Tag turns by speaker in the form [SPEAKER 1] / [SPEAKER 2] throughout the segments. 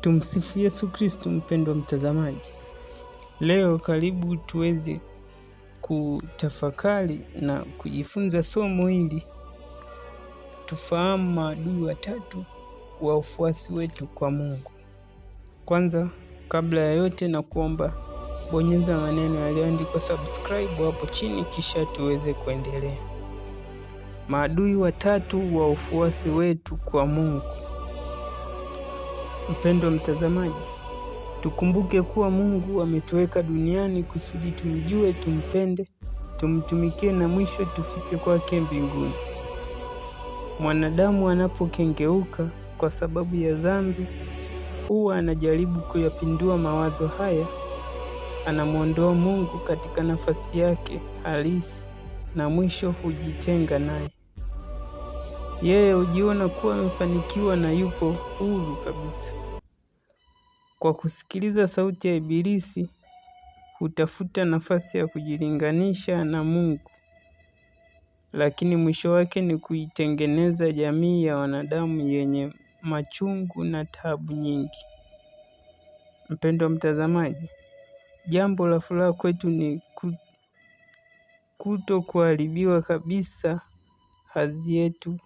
[SPEAKER 1] Tumsifu Yesu Kristo. Mpendwa mtazamaji, leo karibu tuweze kutafakari na kujifunza somo hili, tufahamu maadui watatu wa ufuasi wetu kwa Mungu. Kwanza, kabla ya yote, na kuomba bonyeza maneno yaliyoandikwa subscribe hapo chini, kisha tuweze kuendelea. Maadui watatu wa ufuasi wetu kwa Mungu. Mpendwa mtazamaji, tukumbuke kuwa Mungu ametuweka duniani kusudi tumjue, tumpende, tumtumikie na mwisho tufike kwake mbinguni. Mwanadamu anapokengeuka kwa sababu ya dhambi, huwa anajaribu kuyapindua mawazo haya, anamuondoa Mungu katika nafasi yake halisi na mwisho hujitenga naye. Yeye hujiona kuwa amefanikiwa na yupo huru kabisa. Kwa kusikiliza sauti ya Ibilisi, hutafuta nafasi ya kujilinganisha na Mungu, lakini mwisho wake ni kuitengeneza jamii ya wanadamu yenye machungu na taabu nyingi. Mpendwa mtazamaji, jambo la furaha kwetu ni kutokuharibiwa kabisa hadhi yetu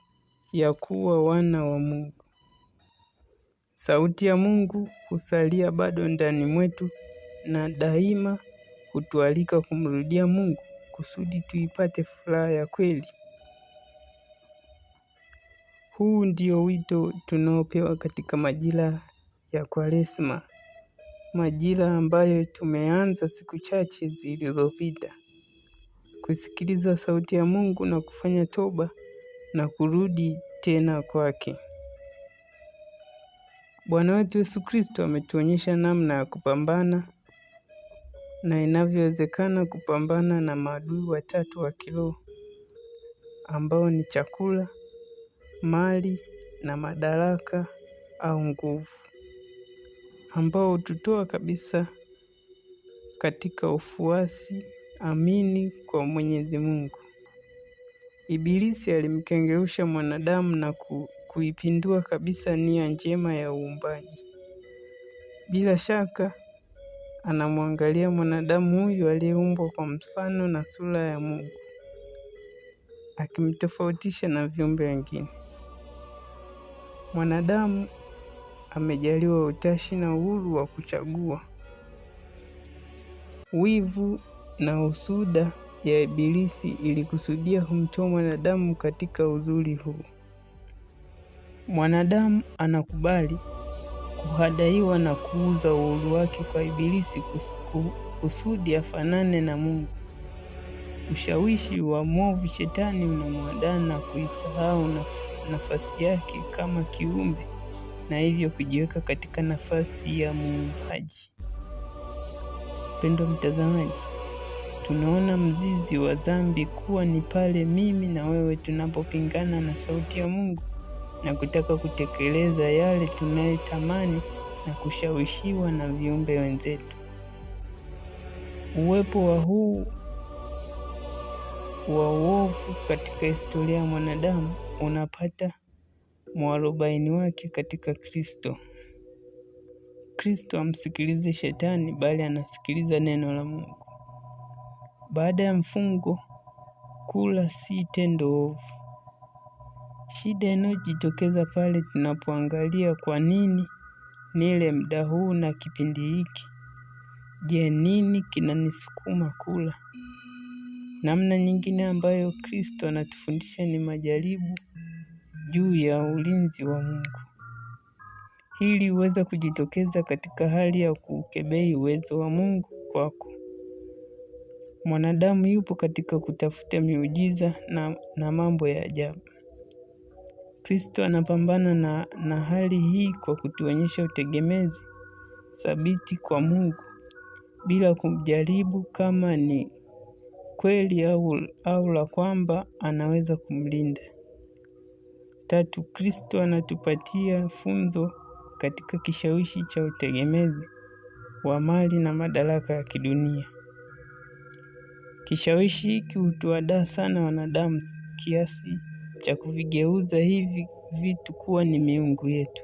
[SPEAKER 1] ya kuwa wana wa Mungu. Sauti ya Mungu husalia bado ndani mwetu na daima hutualika kumrudia Mungu kusudi tuipate furaha ya kweli. Huu ndio wito tunaopewa katika majira ya Kwaresma, majira ambayo tumeanza siku chache zilizopita. Kusikiliza sauti ya Mungu na kufanya toba na kurudi tena kwake. Bwana wetu Yesu Kristo ametuonyesha namna ya kupambana na inavyowezekana kupambana na maadui watatu wa kiroho ambao ni chakula, mali na madaraka au nguvu, ambao hututoa kabisa katika ufuasi amini kwa Mwenyezi Mungu. Ibilisi alimkengeusha mwanadamu na kuipindua kabisa nia njema ya uumbaji. Bila shaka anamwangalia mwanadamu huyu aliyeumbwa kwa mfano na sura ya Mungu, akimtofautisha na viumbe wengine. Mwanadamu amejaliwa utashi na uhuru wa kuchagua. Wivu na husuda ya Ibilisi ilikusudia kumtoa mwanadamu katika uzuri huu. Mwanadamu anakubali kuhadaiwa na kuuza uhuru wake kwa Ibilisi kusudi afanane na Mungu. Ushawishi wa mwovu Shetani unamwandaa na kuisahau nafasi yake kama kiumbe na hivyo kujiweka katika nafasi ya muumbaji. Mpendwa mtazamaji, tunaona mzizi wa dhambi kuwa ni pale mimi na wewe tunapopingana na sauti ya Mungu na kutaka kutekeleza yale tunayotamani na kushawishiwa na viumbe wenzetu. Uwepo wa huu wa uovu katika historia ya mwanadamu unapata mwarobaini wake katika Kristo. Kristo hamsikilizi Shetani bali anasikiliza neno la Mungu. Baada ya mfungo, kula si tendo ovu. Shida inayojitokeza pale tunapoangalia kwa nini nile muda huu na kipindi hiki. Je, nini kinanisukuma kula? Namna nyingine ambayo Kristo anatufundisha ni majaribu juu ya ulinzi wa Mungu. Hili huweza kujitokeza katika hali ya kukebei uwezo wa Mungu kwako. Mwanadamu yupo katika kutafuta miujiza na mambo ya ajabu. Kristo anapambana na hali hii kwa kutuonyesha utegemezi thabiti kwa Mungu bila kumjaribu kama ni kweli au la kwamba anaweza kumlinda. 3. Kristo anatupatia funzo katika kishawishi cha utegemezi wa mali na madaraka ya kidunia. Kishawishi hiki hutuadaa sana wanadamu kiasi cha kuvigeuza hivi vitu kuwa ni miungu yetu.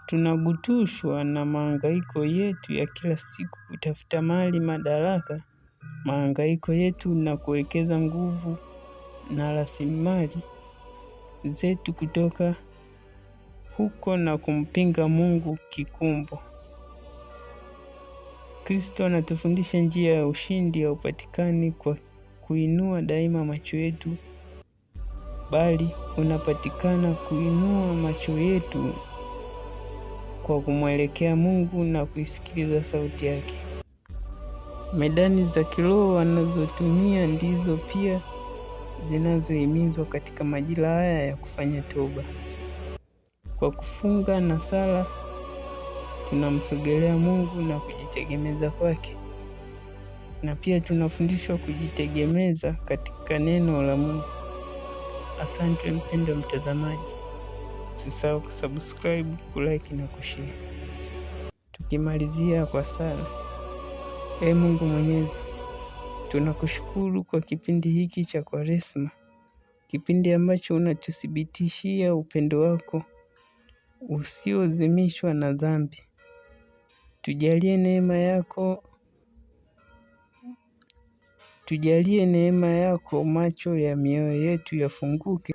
[SPEAKER 1] tunagutushwa na mahangaiko yetu ya kila siku kutafuta mali, madaraka, mahangaiko yetu na kuwekeza nguvu na rasilimali zetu kutoka huko na kumpinga Mungu kikumbo. Kristo anatufundisha njia ya ushindi haupatikani kwa kuinua daima macho yetu, bali unapatikana kuinua macho yetu kwa kumwelekea Mungu na kuisikiliza sauti yake. Medani za kiroho anazotumia ndizo pia zinazohimizwa katika majira haya ya kufanya toba. Kwa kufunga na sala tunamsogelea Mungu na kujitegemeza kwake, na pia tunafundishwa kujitegemeza katika neno la Mungu. Asante mpendwa mtazamaji, usisahau kusubscribe, kulike na kushare. Tukimalizia kwa sala. Ee Mungu Mwenyezi, tunakushukuru kwa kipindi hiki cha Kwaresma, kipindi ambacho unatuthibitishia upendo wako usiozimishwa na dhambi. Tujalie neema yako, macho ya mioyo yetu yafunguke